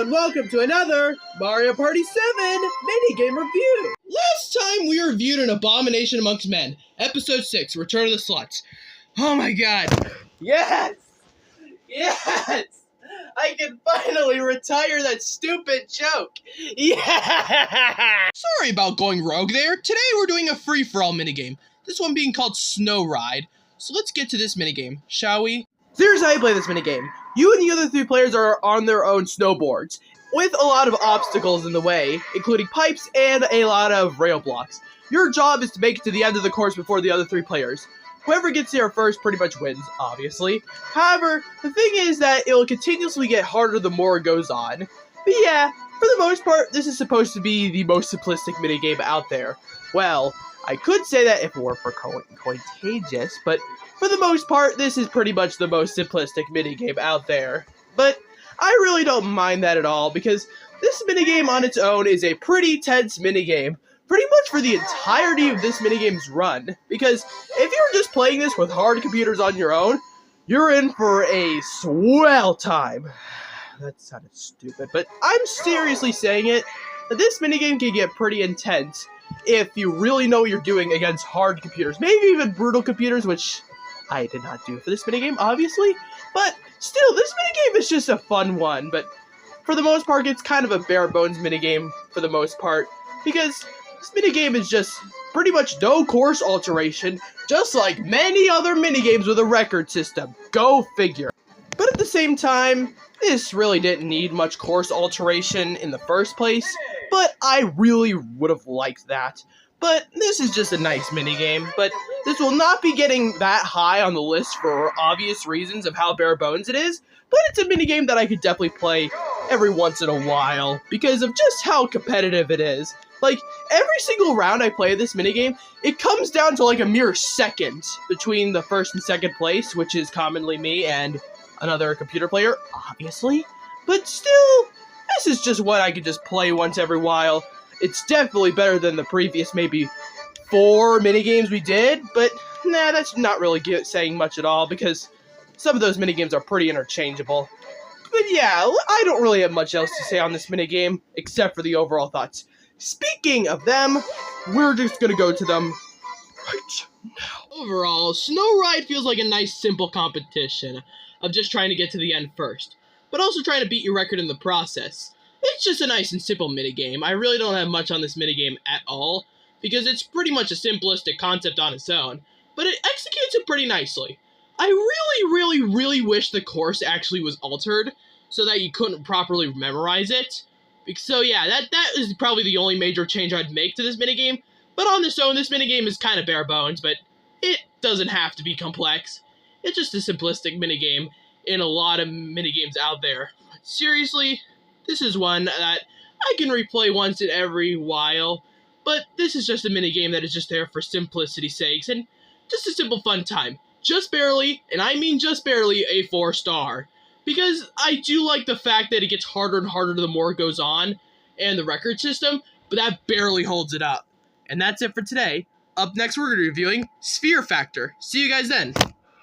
Hello and welcome to another Mario Party 7 minigame review. Last time we reviewed An Abomination Amongst Men, Episode 6, Return of the Sluts. Oh my god. Yes! Yes! I can finally retire that stupid joke. Yeah! Sorry about going rogue there. Today we're doing a free-for-all minigame. This one being called Snow Ride. So let's get to this minigame, shall we? Here's how you play this minigame. You and the other three players are on their own snowboards, with a lot of obstacles in the way, including pipes and a lot of rail blocks. Your job is to make it to the end of the course before the other three players. Whoever gets there first pretty much wins, obviously. However, the thing is that it will continuously get harder the more it goes on. But yeah, for the most part, this is supposed to be the most simplistic minigame out there. Well, I could say that if it were for Contagious, but for the most part, this is pretty much the most simplistic minigame out there. But I really don't mind that at all, because this minigame on its own is a pretty tense minigame, pretty much for the entirety of this minigame's run. Because if you're just playing this with hard computers on your own, you're in for a swell time. That sounded stupid, but I'm seriously saying it. This minigame can get pretty intense if you really know what you're doing against hard computers, maybe even brutal computers, which I did not do for this minigame, obviously, but still, this minigame is just a fun one, but for the most part, it's kind of a bare-bones minigame for the most part, because this minigame is just pretty much no course alteration, just like many other minigames with a record system. Go figure. But at the same time, this really didn't need much course alteration in the first place, but I really would have liked that. But this is just a nice minigame, but this will not be getting that high on the list for obvious reasons of how bare bones it is, but it's a minigame that I could definitely play every once in a while because of just how competitive it is. Like, every single round I play this minigame, it comes down to like a mere second between the first and second place, which is commonly me and another computer player, obviously. But still, this is just what I could just play once every while. It's definitely better than the previous maybe 4 minigames we did, but nah, that's not really saying much at all because some of those minigames are pretty interchangeable. But yeah, I don't really have much else to say on this minigame, except for the overall thoughts. Speaking of them, we're just gonna go to them right now. Overall, Snow Ride feels like a nice simple competition of just trying to get to the end first, but also trying to beat your record in the process. It's just a nice and simple minigame. I really don't have much on this minigame at all, because it's pretty much a simplistic concept on its own, but it executes it pretty nicely. I really wish the course actually was altered, so that you couldn't properly memorize it. So yeah, that is probably the only major change I'd make to this minigame, but on its own, this minigame is kind of bare bones, but it doesn't have to be complex. It's just a simplistic minigame in a lot of minigames out there. Seriously, this is one that I can replay once in every while, but this is just a minigame that is just there for simplicity's sakes, and just a simple fun time. Just barely, and I mean just barely, a 4-star. Because I do like the fact that it gets harder and harder the more it goes on, and the record system, but that barely holds it up. And that's it for today. Up next, we're going to be reviewing Sphere Factor. See you guys then.